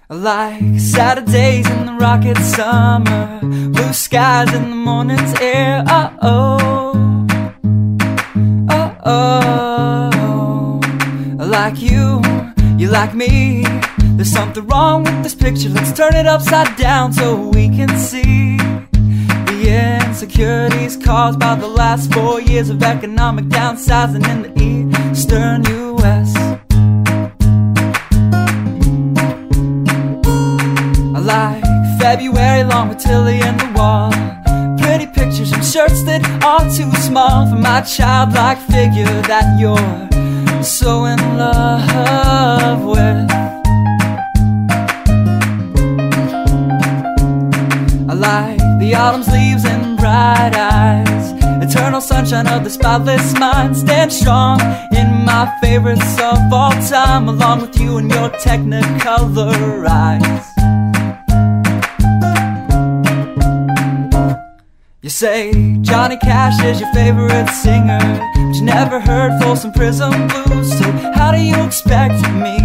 Like Saturdays in the rocket summer, blue skies in the morning's air. Oh, oh, oh, oh. Like you like me. There's something wrong with this picture. Let's turn it upside down so we can see the insecurities caused by the last 4 years of economic downsizing in the eastern U.S. I like February long with Tilly and the wall, pretty pictures and shirts that are too small for my childlike figure that you're so in love with. I like the autumn's leaves and bright eyes, eternal sunshine of the spotless mind. Stand strong in my favorites of all time, along with you and your technicolor eyes. You say Johnny Cash is your favorite singer, but you never heard Folsom Prison Blues. So how do you expect me